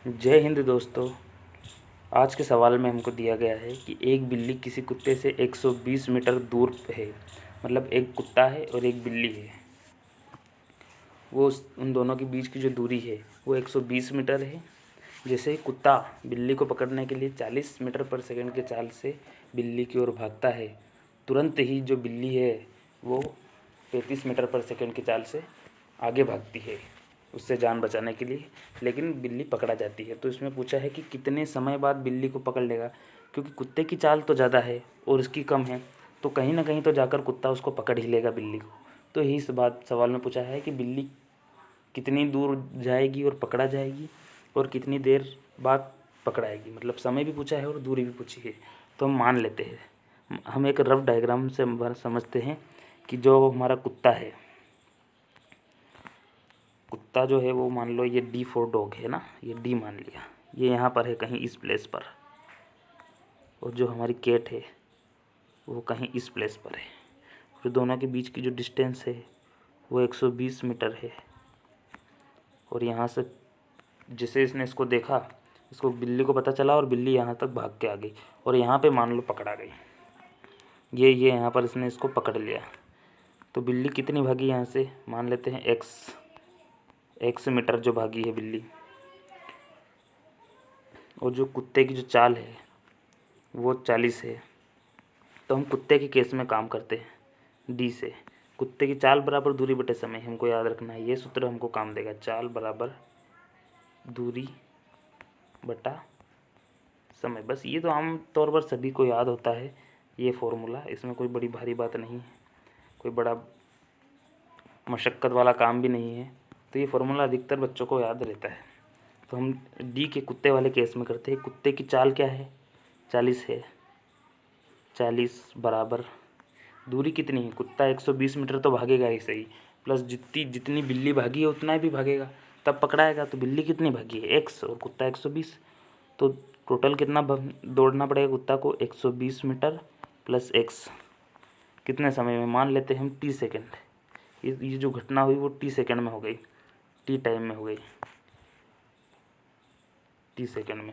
जय हिंद दोस्तों। आज के सवाल में हमको दिया गया है कि एक बिल्ली किसी कुत्ते से 120 मीटर दूर है। मतलब एक कुत्ता है और एक बिल्ली है। उन दोनों के बीच की जो दूरी है वो 120 मीटर है। जैसे कुत्ता बिल्ली को पकड़ने के लिए 40 मीटर पर सेकंड के चाल से बिल्ली की ओर भागता है, तुरंत ही जो बिल्ली है वो 35 मीटर पर सेकंड की चाल से आगे भागती है उससे जान बचाने के लिए, लेकिन बिल्ली पकड़ा जाती है। तो इसमें पूछा है कि कितने समय बाद बिल्ली को पकड़ लेगा, क्योंकि कुत्ते की चाल तो ज़्यादा है और उसकी कम है, तो कहीं ना कहीं तो जाकर कुत्ता उसको पकड़ ही लेगा बिल्ली को। तो यही सवाल में पूछा है कि बिल्ली कितनी दूर जाएगी और पकड़ा जाएगी और कितनी देर बाद पकड़ाएगी। मतलब समय भी पूछा है और दूरी भी पूछी है। तो हम मान लेते हैं, हम एक रफ डायग्राम से समझते हैं कि जो हमारा कुत्ता है, कुत्ता जो है वो मान लो ये D फॉर डॉग है ना, ये D मान लिया, ये यहाँ पर है कहीं इस प्लेस पर। और जो हमारी कैट है वो कहीं इस प्लेस पर है। फिर दोनों के बीच की जो डिस्टेंस है वो 120 मीटर है। और यहाँ से जैसे इसने इसको देखा, इसको बिल्ली को पता चला और बिल्ली यहाँ तक भाग के आ गई और यहाँ पे मान लो पकड़ा गई। ये यहाँ पर इसने इसको पकड़ लिया। तो बिल्ली कितनी भागी यहाँ से, मान लेते हैं x मीटर जो भागी है बिल्ली। और जो कुत्ते की जो चाल है वो 40 है। तो हम कुत्ते के केस में काम करते हैं D से। कुत्ते की चाल बराबर दूरी बटे समय हमको याद रखना है, ये सूत्र हमको काम देगा। चाल बराबर दूरी बटा समय। बस ये तो आम तौर पर सभी को याद होता है ये फॉर्मूला, इसमें कोई बड़ी भारी बात नहीं है, कोई बड़ा मशक्क़त वाला काम भी नहीं है। तो ये फॉर्मूला अधिकतर बच्चों को याद रहता है। तो हम D के कुत्ते वाले केस में करते हैं। कुत्ते की चाल क्या है, 40 है। 40 बराबर दूरी कितनी है, कुत्ता 120 मीटर तो भागेगा ही सही, प्लस जितनी बिल्ली भागी है उतना भी भागेगा तब पकड़ाएगा। तो बिल्ली कितनी भागी है, x, और कुत्ता 120। तो टोटल कितना दौड़ना पड़ेगा कुत्ता को, 120 मीटर प्लस x। कितने समय में, मान लेते हैं हम t सेकेंड। ये जो घटना हुई वो t सेकेंड में हो गई, t टाइम में हो गई, t सेकेंड में।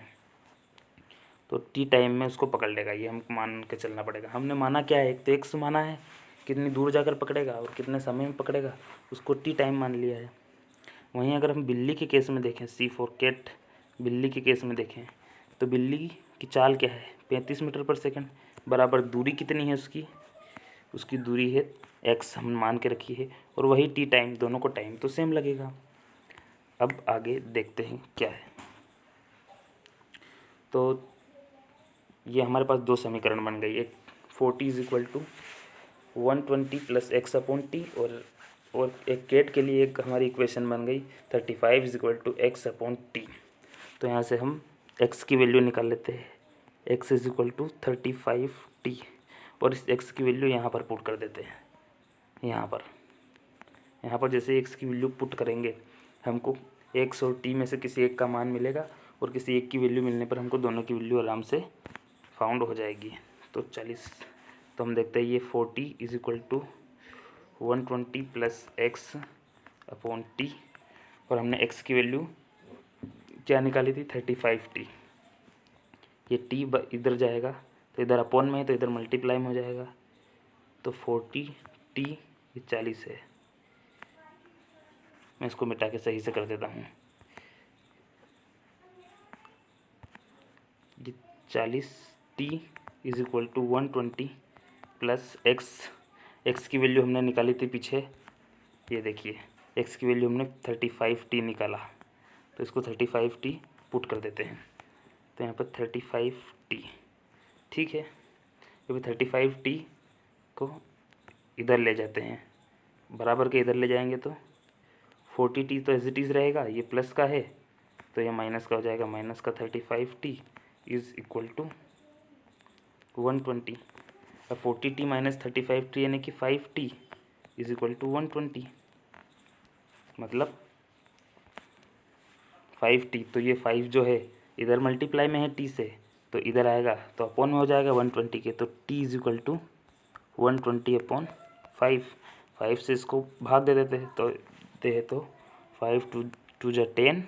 तो t टाइम में उसको पकड़ लेगा, ये हमको मान के चलना पड़ेगा। हमने माना क्या है, एक तो x माना है कितनी दूर जाकर पकड़ेगा और कितने समय में पकड़ेगा, उसको t टाइम मान लिया है। वहीं अगर हम बिल्ली के केस में देखें, C फॉर कैट, बिल्ली के केस में देखें तो बिल्ली की चाल क्या है, 35 मीटर पर सेकंड बराबर दूरी कितनी है उसकी दूरी है x, हम मान के रखी है, और वही t टाइम, दोनों को टाइम तो सेम लगेगा। अब आगे देखते हैं क्या है। तो ये हमारे पास दो समीकरण बन गई, एक 40 is equal to 120 plus x upon T, और एक कैट के लिए एक हमारी इक्वेशन बन गई 35 is equal to x upon T. तो यहाँ से हम x की वैल्यू निकाल लेते हैं, x is equal to 35t, और इस x की वैल्यू यहाँ पर पुट कर देते हैं। यहाँ पर जैसे x की वैल्यू पुट करेंगे हमको x और t में से किसी एक का मान मिलेगा, और किसी एक की वैल्यू मिलने पर हमको दोनों की वैल्यू आराम से फाउंड हो जाएगी। तो 40, तो हम देखते हैं ये 40 is equal to 120 plus x upon T, और हमने x की वैल्यू क्या निकाली थी, 35t। ये t इधर जाएगा तो इधर अपॉन में है तो इधर मल्टीप्लाई में हो जाएगा। तो 40t, ये 40 है। मैं इसको मिटा के सही से कर देता हूँ। ये 40t is equal to 120 plus x की वैल्यू हमने निकाली थी पीछे, ये देखिए x की वैल्यू हमने 35t निकाला, तो इसको 35t पुट कर देते हैं। तो यहाँ पर 35t, ठीक है। क्योंकि 35t को इधर ले जाते हैं, बराबर के इधर ले जाएंगे तो 40t तो एज इट इज़ रहेगा, ये प्लस का है तो ये माइनस का हो जाएगा, माइनस का 35t इज़ इक्वल टू 120। अब 40t माइनस 35t यानी कि 5t इज़ इक्वल टू 120, मतलब 5t। तो ये 5 जो है इधर मल्टीप्लाई में है t से, तो इधर आएगा तो अपॉन में हो जाएगा 120 के, तो t is equal to 120 upon 5 से इसको भाग दे देते हैं तो 5 टू जा 10,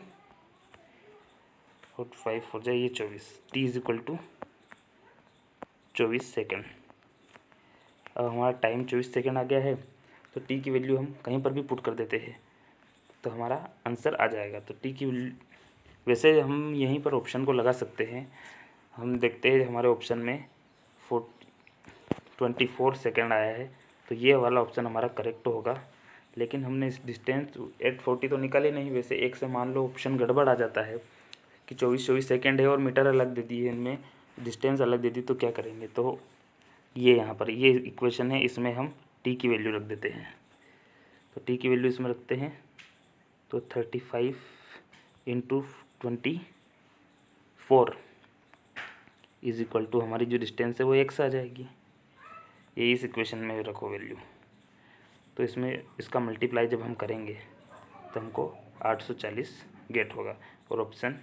45 हो जाए ये 24, t is equal to 24 second. अब हमारा टाइम 24 सेकेंड आ गया है, तो t की वैल्यू हम कहीं पर भी पुट कर देते हैं तो हमारा आंसर आ जाएगा। तो t की वैसे हम यहीं पर ऑप्शन को लगा सकते हैं। हम देखते हैं हमारे ऑप्शन में 24 सेकेंड आया है, तो ये वाला ऑप्शन हमारा करेक्ट होगा। लेकिन हमने इस डिस्टेंस 840 तो निकाले नहीं। वैसे एक से मान लो ऑप्शन गड़बड़ आ जाता है कि 24 सेकेंड है और मीटर अलग दे दी है, इनमें डिस्टेंस अलग दे दी, तो क्या करेंगे। तो ये यहाँ पर ये इक्वेशन है, इसमें हम t की वैल्यू रख देते हैं। तो t की वैल्यू इसमें रखते हैं तो 35 इंटू 24 इज इक्वल टू हमारी जो डिस्टेंस है वो x आ जाएगी। ये इस इक्वेशन में रखो वैल्यू। तो इसमें इसका मल्टीप्लाई जब हम करेंगे तो हमको 840 गेट होगा और ऑप्शन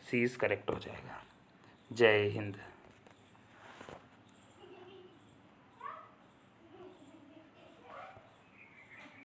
सी इज़ करेक्ट हो जाएगा। जय हिंद।